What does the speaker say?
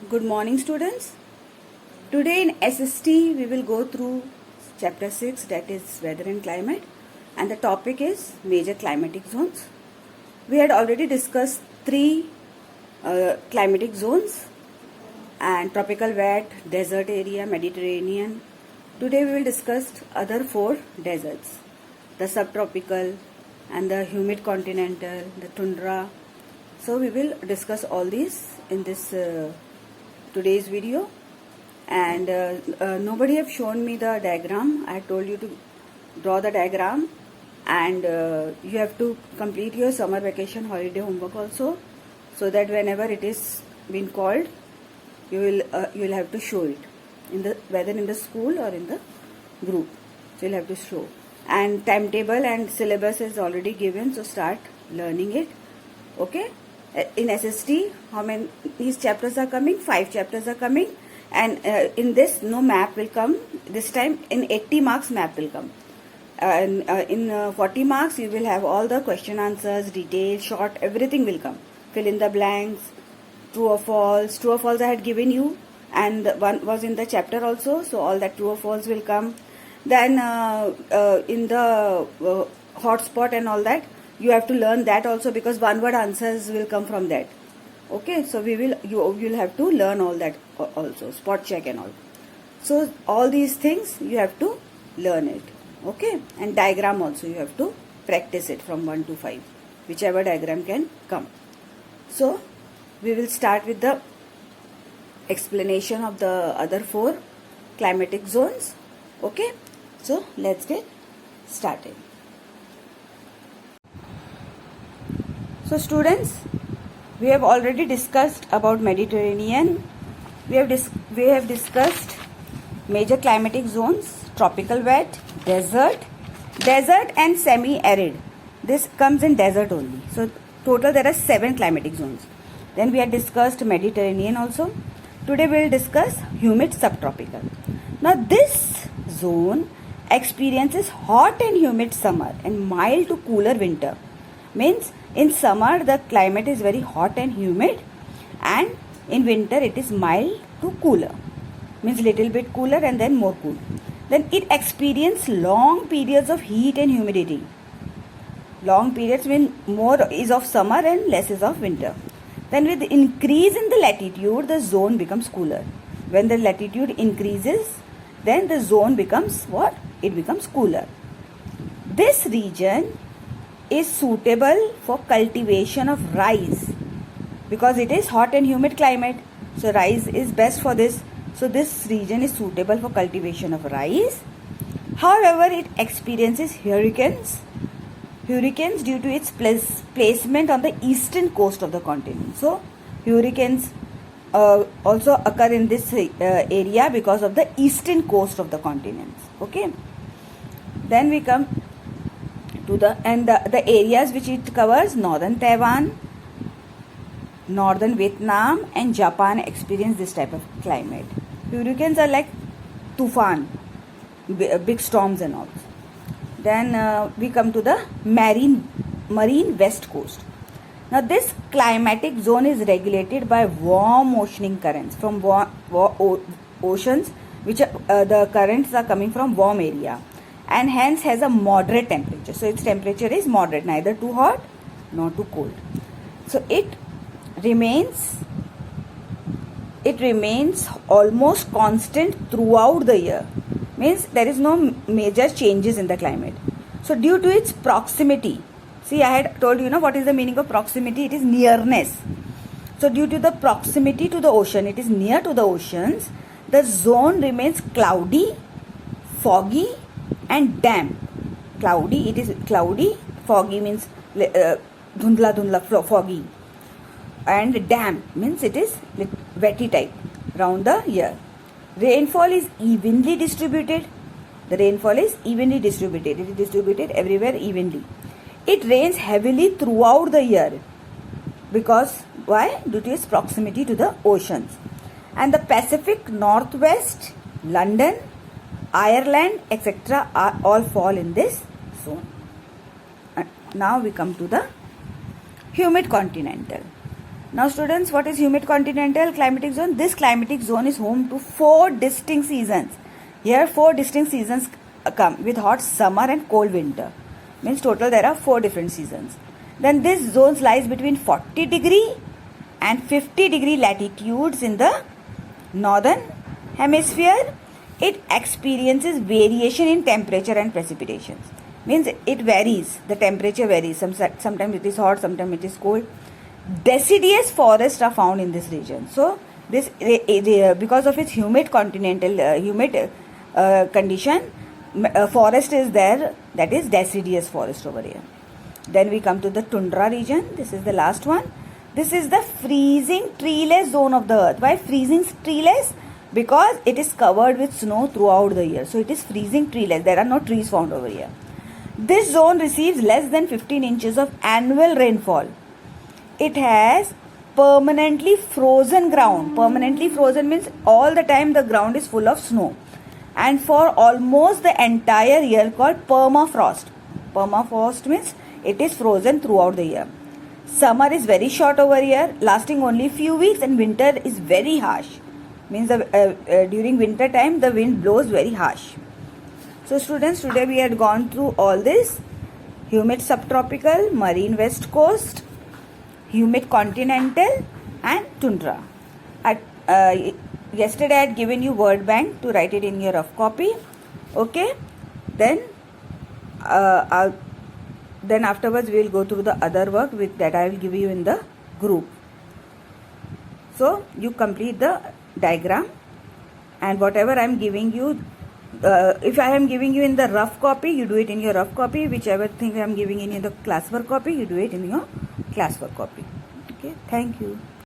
Good morning, students. Today in SST we will go through chapter 6, that is weather and climate, and the topic is major climatic zones. We had already discussed three climatic zones and tropical wet, desert area, Mediterranean. Today we will discuss other four deserts, the subtropical and the humid continental, the tundra. So we will discuss all these in this today's video. And nobody have shown me the diagram. I told you to draw the diagram, and you have to complete your summer vacation holiday homework also, so that whenever it is been called, you will have to show it in the whether in the school or in the group. So you'll have to show, and timetable and syllabus is already given, so start learning it. Okay, in SST how many these chapters are coming? 5 chapters are coming, and in this no map will come this time. In 80 marks map will come, and in 40 marks you will have all the question answers, detail, short, everything will come. Fill in the blanks, true or false. True or false I had given you, and one was in the chapter also, so all that true or false will come. Then in the hotspot and all that, you have to learn that also, because one word answers will come from that. Okay, so you will have to learn all that also, spot check and all. So all these things you have to learn it. Okay, and diagram also you have to practice it from 1 to 5, whichever diagram can come. So we will start with the explanation of the other 4 climatic zones. Okay, so let's get started. So students, we have already discussed about Mediterranean. We have discussed major climatic zones: tropical wet, desert and semi-arid. This comes in desert only. So total there are 7 climatic zones. Then we had discussed Mediterranean also. Today we will discuss humid subtropical. Now this zone experiences hot and humid summer and mild to cooler winter. Means in summer the climate is very hot and humid, and in winter it is mild to cooler. Means little bit cooler and then more cool. Then it experiences long periods of heat and humidity. Long periods mean more is of summer and less is of winter. Then with the increase in the latitude, the zone becomes cooler. When the latitude increases, then the zone becomes what? It becomes cooler. This region is suitable for cultivation of rice, because it is hot and humid climate. So rice is best for this. So this region is suitable for cultivation of rice. However, it experiences hurricanes due to its placement on the eastern coast of the continent. So hurricanes also occur in this area because of the eastern coast of the continents. Okay, then we come to the areas which it covers: northern Taiwan, northern Vietnam and Japan experience this type of climate. Hurricanes are like tufan, big storms and all. Then we come to the marine west coast. Now this climatic zone is regulated by warm oceanic currents from oceans, which the currents are coming from warm area, and hence has a moderate temperature. So its temperature is moderate, neither too hot nor too cold. So it remains almost constant throughout the year. Means there is no major changes in the climate. So due to its proximity, see, I had told you what is the meaning of proximity. It is nearness. So due to the proximity to the ocean, it is near to the oceans, the zone remains cloudy, foggy and damp. Cloudy, it is cloudy. Foggy means dhundla, foggy. And damp means it is wetty type round the year. Rainfall is evenly distributed. The rainfall is evenly distributed. It is distributed everywhere evenly. It rains heavily throughout the year. Because why? Due to its proximity to the oceans. And the Pacific Northwest, London, Ireland, etc. are all fall in this zone. Now we come to the humid continental. Now students, what is humid continental climatic zone? This climatic zone is home to 4 distinct seasons. Here 4 distinct seasons come with hot summer and cold winter. Means total there are 4 different seasons. Then this zone lies between 40 degree and 50 degree latitudes in the northern hemisphere. It experiences variation in temperature and precipitations. Means it varies, the temperature varies. Sometimes it is hot, sometimes it is cold. Deciduous forests are found in this region. So this because of its humid continental condition, forest is there, that is deciduous forest over here. Then we come to the tundra region. This is the last one. This is the freezing treeless zone of the earth. Why freezing treeless? Because it is covered with snow throughout the year. So it is freezing treeless. There are no trees found over here. This zone receives less than 15 inches of annual rainfall. It has permanently frozen ground. Permanently frozen means all the time the ground is full of snow. And for almost the entire year called permafrost. Permafrost means it is frozen throughout the year. Summer is very short over here, lasting only few weeks, and winter is very harsh. Means during winter time the wind blows very harsh. So students, today we had gone through all this: humid subtropical, marine west coast, humid continental, and tundra. Yesterday I had given you word bank to write it in your rough copy. Okay, then afterwards we will go through the other work that I will give you in the group. So you complete the diagram, and whatever I am giving you, if I am giving you in the rough copy, you do it in your rough copy. Whichever thing I am giving in the classwork copy, you do it in your classwork copy. Okay, thank you.